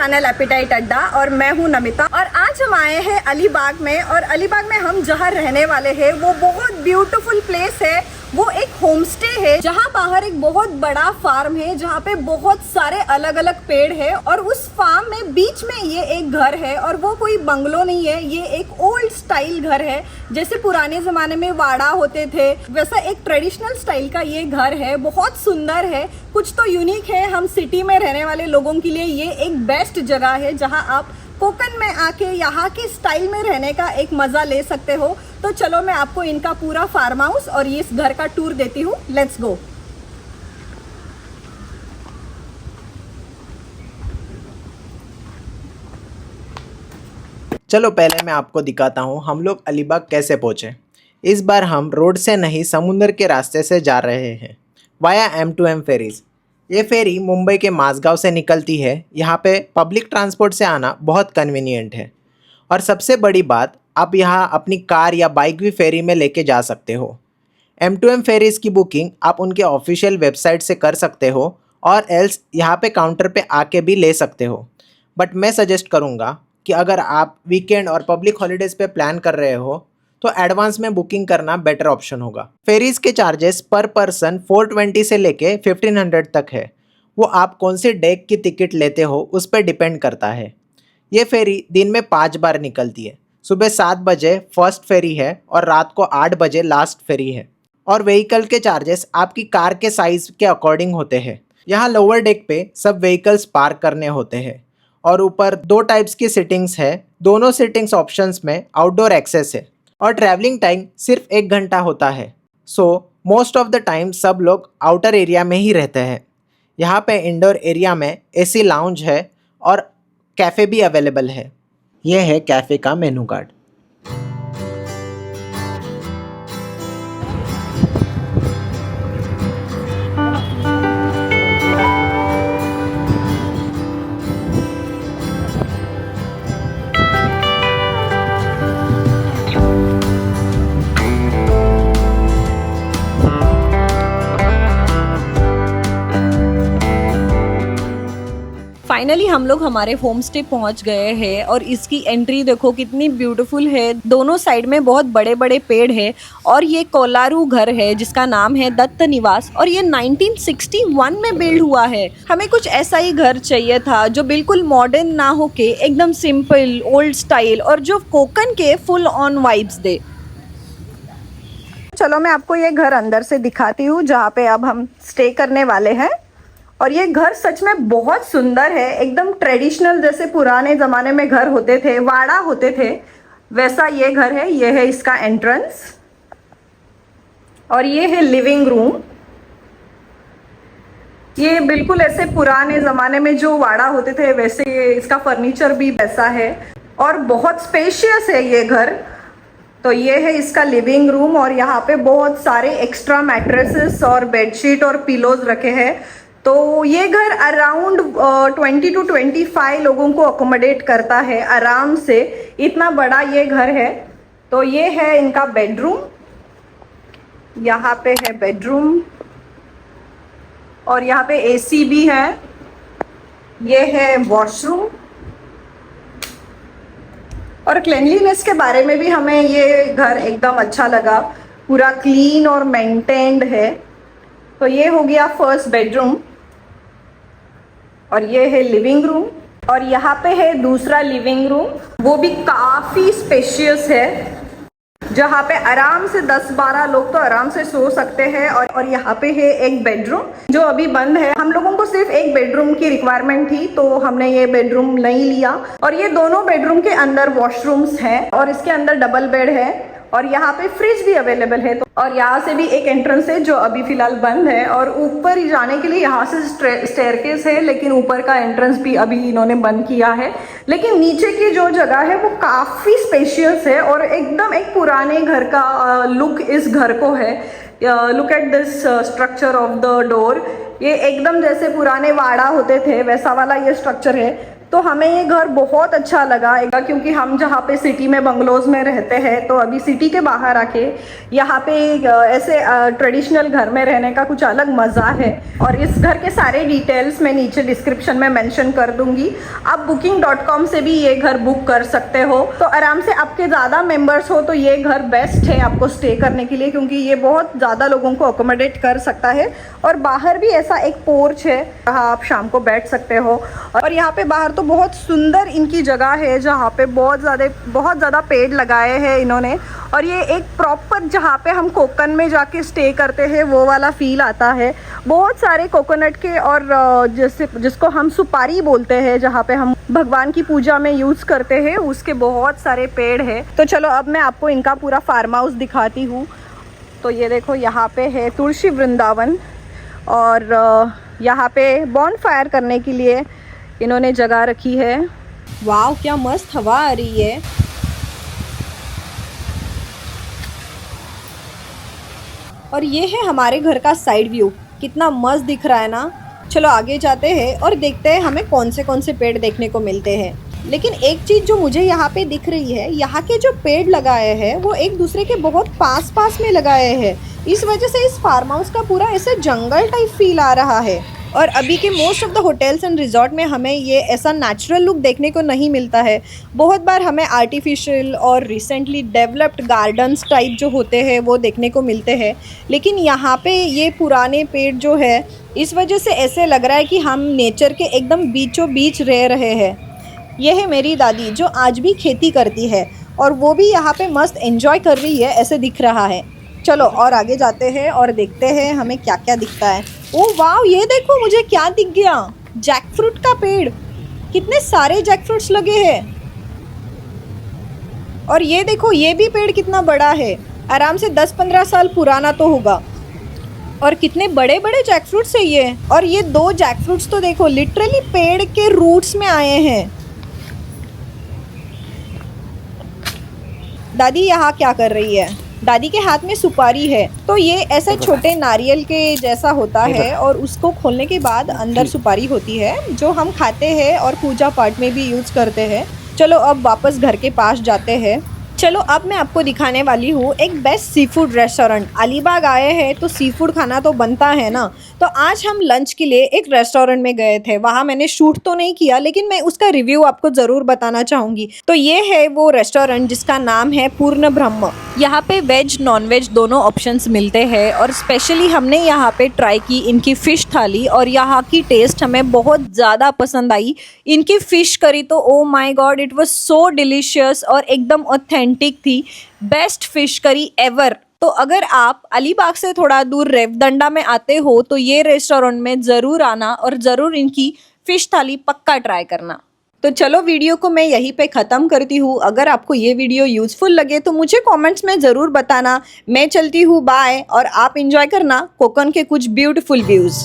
Channel appetite अड्डा और मैं हूं नमिता। और आज हम आए हैं अलीबाग में, और अलीबाग में हम जहां रहने वाले हैं वो बहुत ब्यूटीफुल प्लेस है। वो एक होम स्टे है जहां बाहर एक बहुत बड़ा फार्म है जहां पे बहुत सारे अलग अलग पेड़ है, और उस फार्म में बीच में ये एक घर है। और वो कोई बंगलो नहीं है, ये एक ओल्ड स्टाइल घर है। जैसे पुराने ज़माने में वाड़ा होते थे वैसा एक ट्रेडिशनल स्टाइल का ये घर है। बहुत सुंदर है, कुछ तो यूनिक है। हम सिटी में रहने वाले लोगों के लिए ये एक बेस्ट जगह है जहां आप कोकन में आके यहाँ के स्टाइल में रहने का एक मज़ा ले सकते हो। तो चलो मैं आपको इनका पूरा फार्म हाउस और ये इस घर का टूर देती हूँ। Let's go. चलो पहले मैं आपको दिखाता हूँ हम लोग अलीबाग कैसे पहुँचे। इस बार हम रोड से नहीं समुंदर के रास्ते से जा रहे हैं वाया M2M फेरीज़। ये फेरी मुंबई के माझगांव से निकलती है। यहाँ पे पब्लिक ट्रांसपोर्ट से आना बहुत कन्वीनियंट है, और सबसे बड़ी बात आप यहाँ अपनी कार या बाइक भी फेरी में लेके जा सकते हो। M2M फेरीज़ की बुकिंग आप उनके ऑफिशियल वेबसाइट से कर सकते हो, और एल्स यहाँ पे काउंटर पे आके भी ले सकते हो। बट मैं सजेस्ट करूँगा कि अगर आप वीकेंड और पब्लिक हॉलीडेज़ पे प्लान कर रहे हो तो एडवांस में बुकिंग करना बेटर ऑप्शन होगा। फेरीज़ के चार्जेस पर पर्सन 420 से लेके 1500 तक है। वो आप कौन से डेक की टिकट लेते हो उस पर डिपेंड करता है। ये फेरी दिन में 5 बार निकलती है। सुबह 7 बजे फर्स्ट फेरी है और रात को 8 बजे लास्ट फेरी है। और व्हीकल के चार्जेस आपकी कार के साइज़ के अकॉर्डिंग होते हैं। यहाँ लोअर डेक पे सब व्हीकल्स पार्क करने होते हैं, और ऊपर 2 टाइप्स की सिटिंग्स है। दोनों सिटिंग्स ऑप्शंस में आउटडोर एक्सेस है, और ट्रैवलिंग टाइम सिर्फ 1 घंटा होता है। So most of the time सब लोग आउटर एरिया में ही रहते हैं। यहाँ पे इंडोर एरिया में AC लाउंज है और कैफ़े भी अवेलेबल है। यह है कैफ़े का मेनू कार्ड। फाइनली हम लोग हमारे होम स्टे पहुंच गए हैं, और इसकी एंट्री देखो कितनी ब्यूटीफुल है। दोनों साइड में बहुत बड़े बड़े पेड़ है, और ये कोलारू घर है जिसका नाम है दत्त निवास, और ये 1961 में बिल्ड हुआ है। हमें कुछ ऐसा ही घर चाहिए था जो बिल्कुल मॉडर्न ना हो के एकदम सिंपल ओल्ड स्टाइल, और जो कोकन के फुल ऑन वाइब्स दे। चलो मैं आपको ये घर अंदर से दिखाती हूँ जहाँ पे अब हम स्टे करने वाले हैं। और ये घर सच में बहुत सुंदर है, एकदम ट्रेडिशनल, जैसे पुराने ज़माने में घर होते थे, वाड़ा होते थे, वैसा ये घर है। ये है इसका एंट्रेंस, और ये है लिविंग रूम। ये बिल्कुल ऐसे पुराने ज़माने में जो वाड़ा होते थे वैसे ये इसका फर्नीचर भी वैसा है, और बहुत स्पेशियस है ये घर। तो ये है इसका लिविंग रूम, और यहाँ पे बहुत सारे एक्स्ट्रा मैट्रेसेस और बेडशीट और पिलोज रखे हैं। तो ये घर अराउंड 20 to 25 लोगों को अकोमोडेट करता है आराम से, इतना बड़ा ये घर है। तो ये है इनका बेडरूम, यहाँ पे है बेडरूम, और यहाँ पे AC भी है। ये है वॉशरूम, और क्लीनलीनेस के बारे में भी हमें ये घर एकदम अच्छा लगा, पूरा क्लीन और मेंटेन्ड है। तो ये हो गया फर्स्ट बेडरूम, और ये है लिविंग रूम, और यहाँ पे है दूसरा लिविंग रूम, वो भी काफ़ी स्पेशियस है, जहाँ पे आराम से 10-12 लोग तो आराम से सो सकते हैं। और यहाँ पे है एक बेडरूम जो अभी बंद है। हम लोगों को सिर्फ एक बेडरूम की रिक्वायरमेंट थी, तो हमने ये बेडरूम नहीं लिया। और ये दोनों बेडरूम के अंदर वॉशरूम्स हैं, और इसके अंदर डबल बेड है, और यहाँ पे फ्रिज भी अवेलेबल है। तो और यहाँ से भी एक एंट्रेंस है जो अभी फिलहाल बंद है, और ऊपर जाने के लिए यहाँ से स्टेयरकेस है, लेकिन ऊपर का एंट्रेंस भी अभी इन्होंने बंद किया है। लेकिन नीचे की जो जगह है वो काफ़ी स्पेशियस है, और एकदम एक पुराने घर का लुक इस घर को है। Look at this structure of the door. ये एकदम जैसे पुराने वाड़ा होते थे वैसा वाला ये स्ट्रक्चर है। तो हमें ये घर बहुत अच्छा लगा, क्योंकि हम जहाँ पे सिटी में बंगलोज में रहते हैं, तो अभी सिटी के बाहर आके यहाँ पे ऐसे ट्रेडिशनल घर में रहने का कुछ अलग मज़ा है। और इस घर के सारे डिटेल्स मैं नीचे डिस्क्रिप्शन में मेंशन कर दूंगी। आप booking.com से भी ये घर बुक कर सकते हो। तो आराम से आपके ज़्यादा मेंबर्स हो तो ये घर बेस्ट है आपको स्टे करने के लिए, क्योंकि ये बहुत ज़्यादा लोगों को अकोमोडेट कर सकता है। और बाहर भी ऐसा एक पोर्च है जहाँ आप शाम को बैठ सकते हो। और यहाँ पे बाहर तो बहुत सुंदर इनकी जगह है, जहाँ पे बहुत ज़्यादा पेड़ लगाए हैं इन्होंने। और ये एक प्रॉपर जहाँ पे हम कोकन में जाके स्टे करते हैं वो वाला फील आता है। बहुत सारे कोकोनट के और जिसको हम सुपारी बोलते हैं, जहाँ पे हम भगवान की पूजा में यूज़ करते हैं, उसके बहुत सारे पेड़ हैं। तो चलो अब मैं आपको इनका पूरा फार्म हाउस दिखाती हूँ। तो ये देखो, यहाँ पे है तुलसी वृंदावन, और यहाँ पे बॉन फायर करने के लिए इन्होंने जगह रखी है। वाह, क्या मस्त हवा आ रही है। और ये है हमारे घर का साइड व्यू, कितना मस्त दिख रहा है ना। चलो आगे जाते हैं और देखते हैं हमें कौन से पेड़ देखने को मिलते हैं। लेकिन एक चीज़ जो मुझे यहाँ पे दिख रही है, यहाँ के जो पेड़ लगाए हैं वो एक दूसरे के बहुत पास में लगाए हैं। इस वजह से इस फार्म हाउस का पूरा ऐसे जंगल टाइप फील आ रहा है। और अभी के most of the hotels and resort में हमें ये ऐसा नेचुरल लुक देखने को नहीं मिलता है। बहुत बार हमें आर्टिफिशियल और रिसेंटली डेवलप्ड गार्डन्स टाइप जो होते हैं वो देखने को मिलते हैं। लेकिन यहाँ पे ये पुराने पेड़ जो है, इस वजह से ऐसे लग रहा है कि हम नेचर के एकदम बीचों बीच रह रहे हैं। यह है मेरी दादी जो आज भी खेती करती है, और वो भी यहाँ पे मस्त एंजॉय कर रही है, ऐसे दिख रहा है। चलो और आगे जाते हैं और देखते हैं हमें क्या क्या दिखता है। ओह वाह, ये देखो मुझे क्या दिख गया, जैकफ्रूट का पेड़। कितने सारे जैकफ्रूट्स लगे हैं। और ये देखो, ये भी पेड़ कितना बड़ा है, आराम से 10-15 साल पुराना तो होगा। और कितने बड़े बड़े जैकफ्रूट्स है ये। और ये 2 जैकफ्रूट्स तो देखो लिटरली पेड़ के रूट्स में आए हैं। दादी यहाँ क्या कर रही है? दादी के हाथ में सुपारी है। तो ये ऐसे छोटे नारियल के जैसा होता है, और उसको खोलने के बाद अंदर सुपारी होती है जो हम खाते हैं और पूजा पाठ में भी यूज़ करते हैं। चलो अब वापस घर के पास जाते हैं। चलो अब मैं आपको दिखाने वाली हूँ एक best sea food restaurant. Alibag आए हैं तो सी फूड खाना तो बनता है ना। तो आज हम लंच के लिए एक रेस्टोरेंट में गए थे। वहाँ मैंने शूट तो नहीं किया, लेकिन मैं उसका रिव्यू आपको ज़रूर बताना चाहूँगी। तो ये है वो रेस्टोरेंट जिसका नाम है पूर्ण ब्रह्म। यहाँ पे वेज नॉन वेज दोनों ऑप्शंस मिलते हैं। और स्पेशली हमने यहाँ पे ट्राई की इनकी फ़िश थाली, और यहाँ की टेस्ट हमें बहुत ज़्यादा पसंद आई। इनकी फ़िश करी तो oh my God, it was so delicious और एकदम ऑथेंटिक थी। Best fish curry ever. तो अगर आप अलीबाग से थोड़ा दूर रेवदंडा में आते हो तो ये रेस्टोरेंट में ज़रूर आना, और ज़रूर इनकी फ़िश थाली पक्का ट्राई करना। तो चलो वीडियो को मैं यहीं पे ख़त्म करती हूँ। अगर आपको ये वीडियो यूज़फुल लगे तो मुझे कमेंट्स में ज़रूर बताना। मैं चलती हूँ, बाय। और आप इंजॉय करना कोकन के कुछ ब्यूटीफुल व्यूज़।